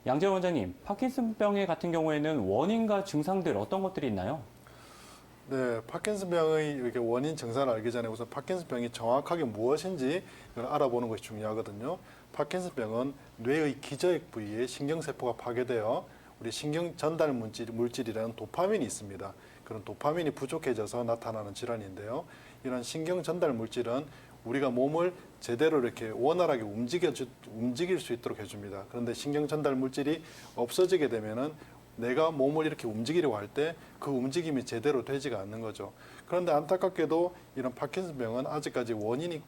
양재 원장님, 파킨슨병의 같은 경우에는 원인과 증상들 어떤 것들이 있나요? 네, 파킨슨병의 이렇게 원인 증상을 알기 전에 우선 파킨슨병이 정확하게 무엇인지 이걸 알아보는 것이 중요하거든요. 파킨슨병은 뇌의 기저핵 부위에 신경세포가 파괴되어 우리 신경 전달 물질이라는 도파민이 있습니다. 그런 도파민이 부족해져서 나타나는 질환인데요. 이런 신경 전달 물질은 우리가 몸을 제대로 이렇게 원활하게 움직일 수 있도록 해줍니다. 그런데 신경 전달 물질이 없어지게 되면은 내가 몸을 이렇게 움직이려고 할 때 그 움직임이 제대로 되지가 않는 거죠. 그런데 안타깝게도 이런 파킨슨병은 아직까지 원인이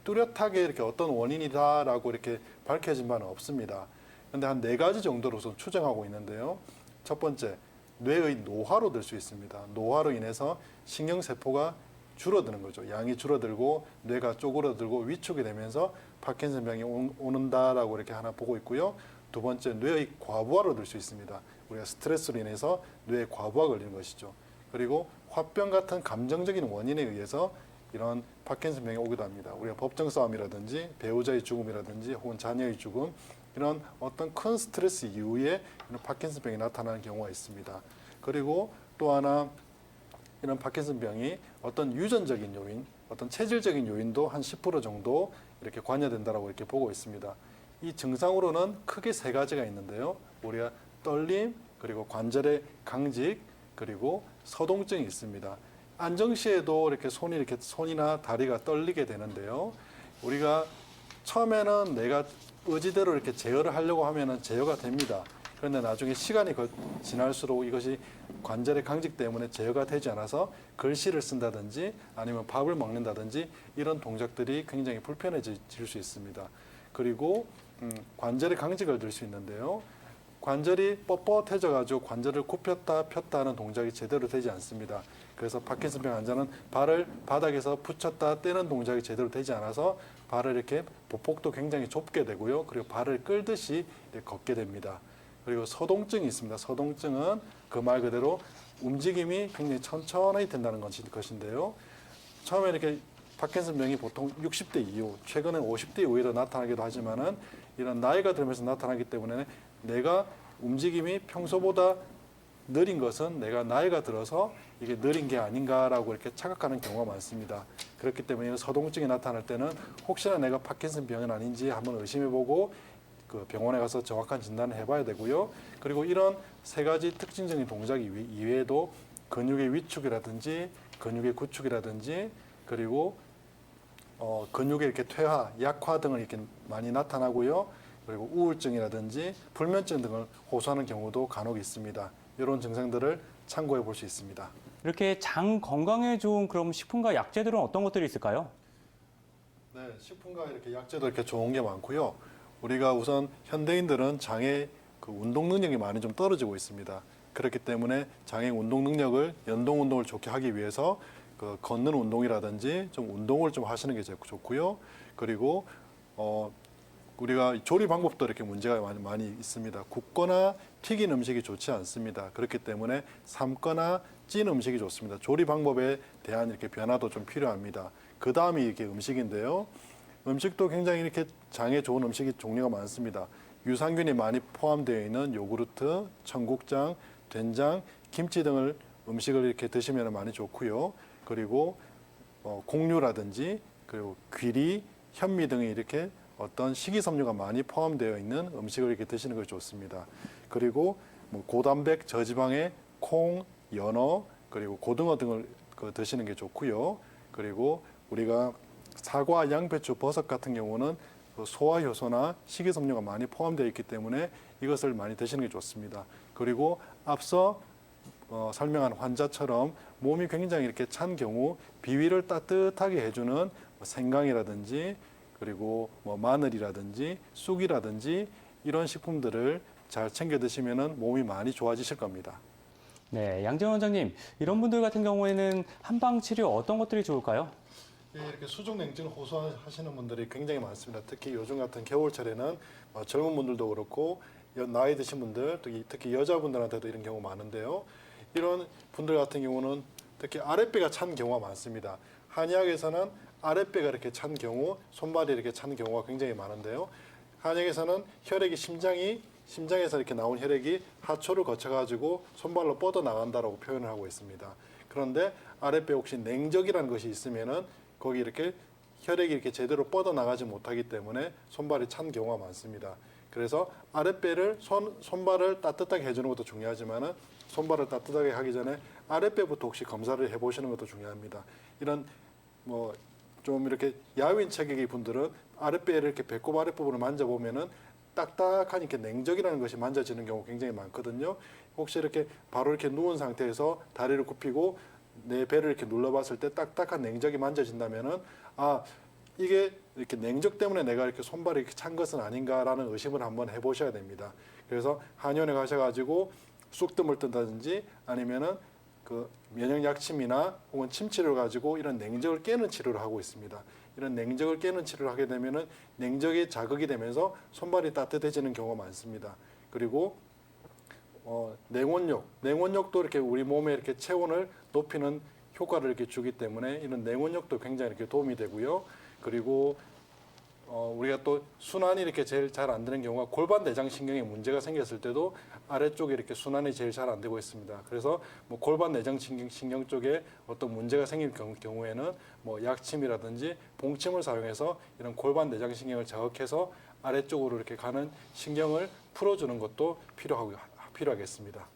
뚜렷하게 이렇게 어떤 원인이다라고 이렇게 밝혀진 바는 없습니다. 그런데 한 4가지 정도로 우선 추정하고 있는데요. 첫 번째, 뇌의 노화로 될 수 있습니다. 노화로 인해서 신경세포가 줄어드는 거죠. 양이 줄어들고 뇌가 쪼그라들고 위축이 되면서 파킨슨병이 오는다라고 이렇게 하나 보고 있고요. 두 번째, 뇌의 과부하로 될 수 있습니다. 우리가 스트레스로 인해서 뇌에 과부하 걸리는 것이죠. 그리고 화병 같은 감정적인 원인에 의해서 이런 파킨슨병이 오기도 합니다. 우리가 법정 싸움이라든지 배우자의 죽음이라든지 혹은 자녀의 죽음 이런 어떤 큰 스트레스 이후에 이런 파킨슨병이 나타나는 경우가 있습니다. 그리고 또 하나 이런 파킨슨병이 어떤 유전적인 요인, 어떤 체질적인 요인도 한 10% 정도 이렇게 관여된다라고 이렇게 보고 있습니다. 이 증상으로는 크게 3가지가 있는데요. 우리가 떨림, 그리고 관절의 강직, 그리고 서동증이 있습니다. 안정시에도 이렇게 손이나 다리가 떨리게 되는데요. 우리가 처음에는 내가 의지대로 이렇게 제어를 하려고 하면은 제어가 됩니다. 그런데 나중에 시간이 지날수록 이것이 관절의 강직 때문에 제어가 되지 않아서 글씨를 쓴다든지 아니면 밥을 먹는다든지 이런 동작들이 굉장히 불편해질 수 있습니다. 그리고 관절의 강직을 들 수 있는데요. 관절이 뻣뻣해져 가지고 관절을 굽혔다 폈다 하는 동작이 제대로 되지 않습니다. 그래서 파킨슨병 환자는 발을 바닥에서 붙였다 떼는 동작이 제대로 되지 않아서 발을 이렇게 보폭도 굉장히 좁게 되고요. 그리고 발을 끌듯이 걷게 됩니다. 그리고 서동증이 있습니다. 서동증은 그 말 그대로 움직임이 굉장히 천천히 된다는 것인데요. 처음에 이렇게 파킨슨병이 보통 60대 이후, 최근에 50대 이후에 나타나기도 하지만은 이런 나이가 들면서 나타나기 때문에 내가 움직임이 평소보다 느린 것은 내가 나이가 들어서 이게 느린 게 아닌가라고 이렇게 착각하는 경우가 많습니다. 그렇기 때문에 서동증이 나타날 때는 혹시나 내가 파킨슨병은 아닌지 한번 의심해보고 그 병원에 가서 정확한 진단을 해봐야 되고요. 그리고 이런 3가지 특징적인 동작 이외에도 근육의 위축이라든지 근육의 구축이라든지 그리고 근육의 이렇게 퇴화, 약화 등을 이렇게 많이 나타나고요. 그리고 우울증이라든지 불면증 등을 호소하는 경우도 간혹 있습니다. 이런 증상들을 참고해 볼 수 있습니다. 이렇게 장 건강에 좋은 그럼 식품과 약재들은 어떤 것들이 있을까요? 네, 식품과 이렇게 약재도 이렇게 좋은 게 많고요. 우리가 우선 현대인들은 장의 그 운동 능력이 많이 좀 떨어지고 있습니다. 그렇기 때문에 장의 운동 능력을 연동 운동을 좋게 하기 위해서 그 걷는 운동이라든지 좀 운동을 좀 하시는 게 좋고요. 그리고 우리가 조리 방법도 이렇게 문제가 많이 있습니다. 굽거나 튀긴 음식이 좋지 않습니다. 그렇기 때문에 삶거나 찐 음식이 좋습니다. 조리 방법에 대한 이렇게 변화도 좀 필요합니다. 그 다음이 이렇게 음식인데요. 음식도 굉장히 이렇게 장에 좋은 음식이 종류가 많습니다. 유산균이 많이 포함되어 있는 요구르트, 청국장, 된장, 김치 등을 음식을 이렇게 드시면 많이 좋고요. 그리고 곡류라든지 그리고 귀리, 현미 등이 이렇게 어떤 식이섬유가 많이 포함되어 있는 음식을 이렇게 드시는 것이 좋습니다. 그리고 뭐 고단백, 저지방의 콩, 연어, 그리고 고등어 등을 드시는 게 좋고요. 그리고 우리가 사과, 양배추, 버섯 같은 경우는 소화 효소나 식이섬유가 많이 포함되어 있기 때문에 이것을 많이 드시는 게 좋습니다. 그리고 앞서 설명한 환자처럼 몸이 굉장히 이렇게 찬 경우 비위를 따뜻하게 해주는 생강이라든지 그리고 뭐 마늘이라든지 쑥이라든지 이런 식품들을 잘 챙겨 드시면은 몸이 많이 좋아지실 겁니다. 네, 양재 원장님, 이런 분들 같은 경우에는 한방 치료 어떤 것들이 좋을까요? 예, 이렇게 수족 냉증을 호소하시는 분들이 굉장히 많습니다. 특히 요즘 같은 겨울철에는 젊은 분들도 그렇고 나이 드신 분들, 특히 여자분들한테도 이런 경우 많은데요. 이런 분들 같은 경우는 특히 아랫배가 찬 경우가 많습니다. 한의학에서는 아랫배가 이렇게 찬 경우, 손발이 이렇게 찬 경우가 굉장히 많은데요. 한의학에서는 심장이 심장에서 이렇게 나온 혈액이 하초를 거쳐가지고 손발로 뻗어 나간다라고 표현을 하고 있습니다. 그런데 아랫배 혹시 냉적이라는 것이 있으면은 거기 이렇게 혈액이 이렇게 제대로 뻗어 나가지 못하기 때문에 손발이 찬 경우가 많습니다. 그래서 아랫배를 손발을 따뜻하게 해주는 것도 중요하지만은 손발을 따뜻하게 하기 전에 아랫배부터 혹시 검사를 해보시는 것도 중요합니다. 이런 뭐 좀 이렇게 야윈 체격의 분들은 아랫배를 이렇게 배꼽 아랫부분을 만져보면은 딱딱한 이렇게 냉적이라는 것이 만져지는 경우 굉장히 많거든요. 혹시 이렇게 바로 이렇게 누운 상태에서 다리를 굽히고 내 배를 이렇게 눌러봤을 때 딱딱한 냉적이 만져진다면은 아 이게 이렇게 냉적 때문에 내가 이렇게 손발이 이렇게 찬 것은 아닌가라는 의심을 한번 해보셔야 됩니다. 그래서 한의원에 가셔가지고 쑥뜸을 뜬다든지 아니면은 그 면역 약침이나 혹은 침치를 가지고 이런 냉적을 깨는 치료를 하고 있습니다. 이런 냉적을 깨는 치료를 하게 되면은 냉적이 자극이 되면서 손발이 따뜻해지는 경우가 많습니다. 그리고 냉온욕도 이렇게 우리 몸에 이렇게 체온을 높이는 효과를 이렇게 주기 때문에 이런 냉온욕도 굉장히 이렇게 도움이 되고요. 그리고 우리가 또 순환이 이렇게 제일 잘 안 되는 경우가 골반 내장 신경에 문제가 생겼을 때도 아래쪽에 이렇게 순환이 제일 잘 안 되고 있습니다. 그래서 뭐 골반 내장 신경 쪽에 어떤 문제가 생길 경우에는 뭐 약침이라든지 봉침을 사용해서 이런 골반 내장 신경을 자극해서 아래쪽으로 이렇게 가는 신경을 풀어주는 것도 필요하겠습니다.